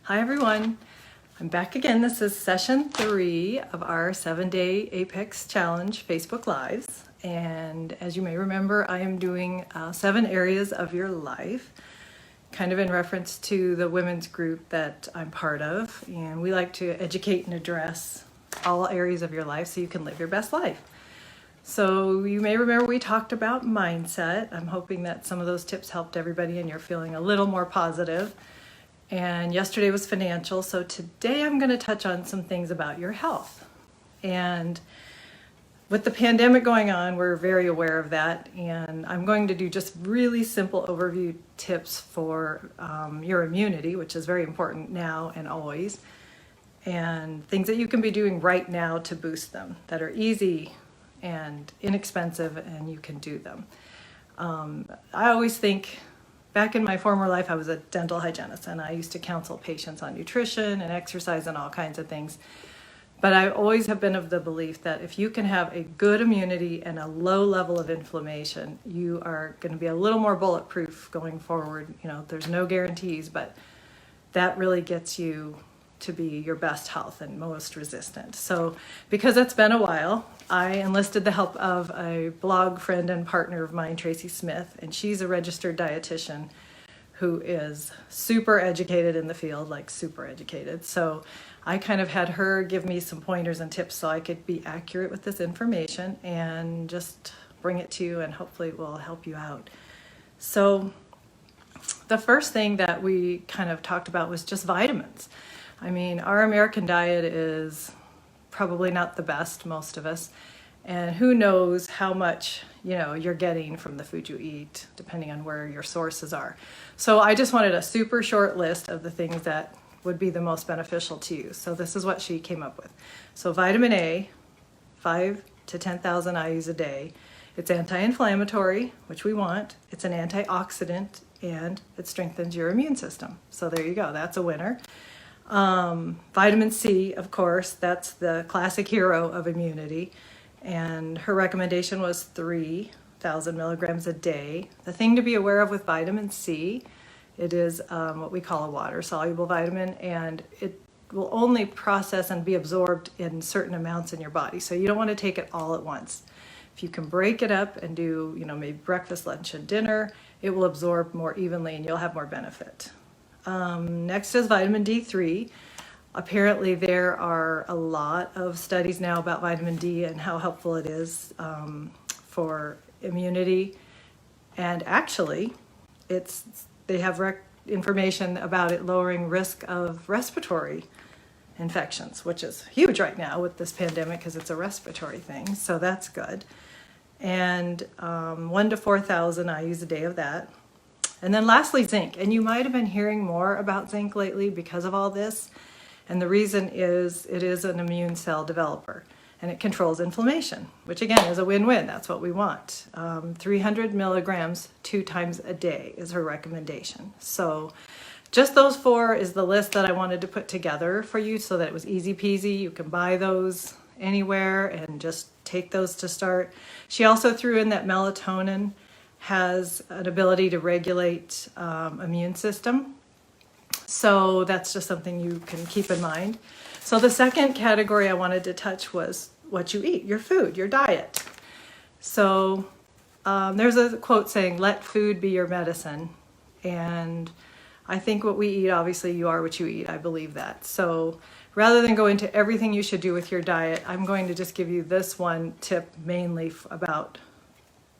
Hi everyone, I'm back again. This is session 3 of our 7-day Apex Challenge Facebook Lives. And as you may remember, I am doing 7 areas of your life, kind of in reference to the women's group that I'm part of. And we like to educate and address all areas of your life so you can live your best life. So you may remember we talked about mindset. I'm hoping that some of those tips helped everybody and you're feeling a little more positive. And yesterday was financial, so today I'm going to touch on some things about your health. And with the pandemic going on, we're very aware of that, and I'm going to do just really simple overview tips for your immunity, which is very important now and always, and things that you can be doing right now to boost them that are easy and inexpensive, and you can do them. I always think, back in my former life, I was a dental hygienist and I used to counsel patients on nutrition and exercise and all kinds of things. But I always have been of the belief that if you can have a good immunity and a low level of inflammation, you are going to be a little more bulletproof going forward. You know, there's no guarantees, but that really gets you to be your best health and most resistant. So because it's been a while, I enlisted the help of a blog friend and partner of mine, Tracy Smith, and she's a registered dietitian who is super educated in the field, like super educated. So I kind of had her give me some pointers and tips so I could be accurate with this information and just bring it to you, and hopefully it will help you out. So the first thing that we kind of talked about was just vitamins. I mean, our American diet is probably not the best, most of us, and who knows how much, you're getting from the food you eat, depending on where your sources are. So I just wanted a super short list of the things that would be the most beneficial to you. So this is what she came up with. So vitamin A, 5 to 10,000 IUs a day. It's anti-inflammatory, which we want. It's an antioxidant, and it strengthens your immune system. So there you go, that's a winner. Vitamin C, of course, that's the classic hero of immunity, and her recommendation was 3,000 milligrams a day. The thing to be aware of with vitamin C, it is what we call a water-soluble vitamin, and it will only process and be absorbed in certain amounts in your body, so you don't want to take it all at once. If you can break it up and do, maybe breakfast, lunch, and dinner, it will absorb more evenly and you'll have more benefit. Next is vitamin D3. Apparently there are a lot of studies now about vitamin D and how helpful it is for immunity. And actually, they have information about it lowering risk of respiratory infections, which is huge right now with this pandemic because it's a respiratory thing. So that's good. And 1 to 4,000 IUs a day of that. And then lastly, zinc. And you might have been hearing more about zinc lately because of all this. And the reason is it is an immune cell developer and it controls inflammation, which again is a win-win. That's what we want. 300 milligrams 2 times a day is her recommendation. So just those 4 is the list that I wanted to put together for you so that it was easy peasy. You can buy those anywhere and just take those to start. She also threw in that melatonin has an ability to regulate immune system. So that's just something you can keep in mind. So the second category I wanted to touch was what you eat, your food, your diet. So there's a quote saying, "Let food be your medicine." And I think what we eat, obviously you are what you eat. I believe that. So rather than go into everything you should do with your diet, I'm going to just give you this one tip mainly about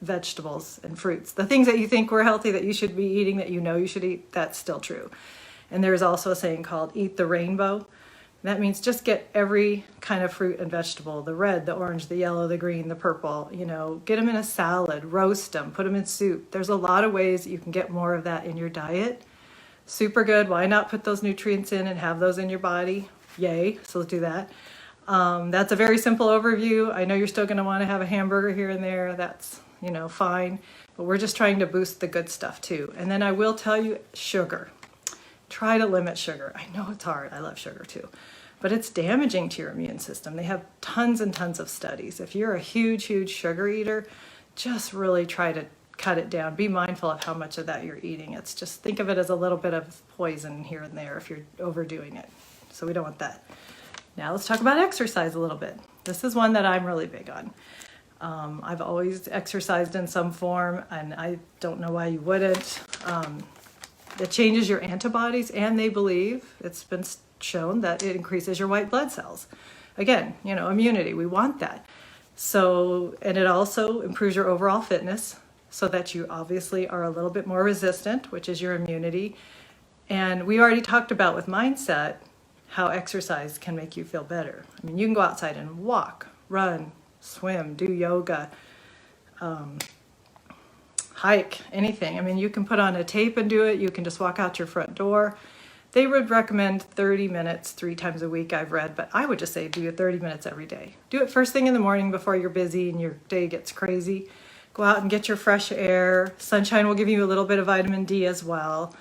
vegetables and fruits. The things that you think were healthy that you should be eating, that you should eat, that's still true. And there's also a saying called "eat the rainbow." That means just get every kind of fruit and vegetable, the red, the orange, the yellow, the green, the purple, get them in a salad, roast them, put them in soup. There's a lot of ways you can get more of that in your diet. Super good. Why not put those nutrients in and have those in your body? Yay. So let's do that. That's a very simple overview. I know you're still going to want to have a hamburger here and there. That's fine, but we're just trying to boost the good stuff too. And then I will tell you, sugar. Try to limit sugar. I know it's hard. I love sugar too, but it's damaging to your immune system. They have tons and tons of studies. If you're a huge, huge sugar eater, just really try to cut it down. Be mindful of how much of that you're eating. It's just, think of it as a little bit of poison here and there if you're overdoing it. So we don't want that. Now let's talk about exercise a little bit. This is one that I'm really big on. I've always exercised in some form, and I don't know why you wouldn't. It changes your antibodies, and they believe, it's been shown, that it increases your white blood cells. Again, you know, immunity, we want that. So, and it also improves your overall fitness so that you obviously are a little bit more resistant, which is your immunity. And we already talked about with mindset how exercise can make you feel better. I mean, you can go outside and walk, run, swim, do yoga, hike, anything. I mean, you can put on a tape and do it. You can just walk out your front door. They would recommend 30 minutes 3 times a week, I've read, but I would just say do it 30 minutes every day. Do it first thing in the morning before you're busy and your day gets crazy. Go out and get your fresh air. Sunshine will give you a little bit of vitamin D as well.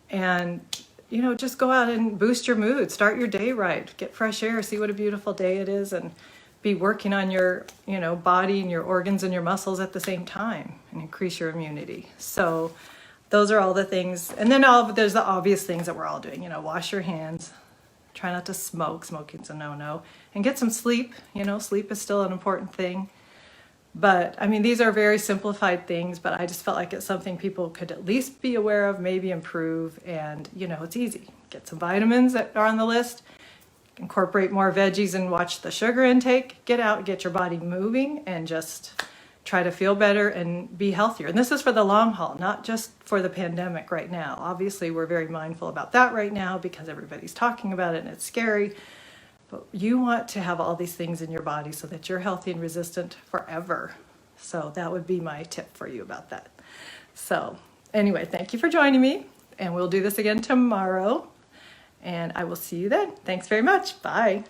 And, you know, just go out and boost your mood. Start your day right. Get fresh air. See what a beautiful day it is, and be working on your, you know, body and your organs and your muscles at the same time and increase your immunity. So those are all the things. And then there's the obvious things that we're all doing. You know, wash your hands. Try not to smoke. Smoking's a no-no. And get some sleep. You know, sleep is still an important thing. But, I mean, these are very simplified things, but I just felt like it's something people could at least be aware of, maybe improve. And, you know, it's easy. Get some vitamins that are on the list. Incorporate more veggies and watch the sugar intake. Get out, get your body moving, and just try to feel better and be healthier. And this is for the long haul, not just for the pandemic right now. Obviously, we're very mindful about that right now because everybody's talking about it and it's scary. But you want to have all these things in your body so that you're healthy and resistant forever. So that would be my tip for you about that. So anyway, thank you for joining me, and we'll do this again tomorrow. And I will see you then. Thanks very much. Bye.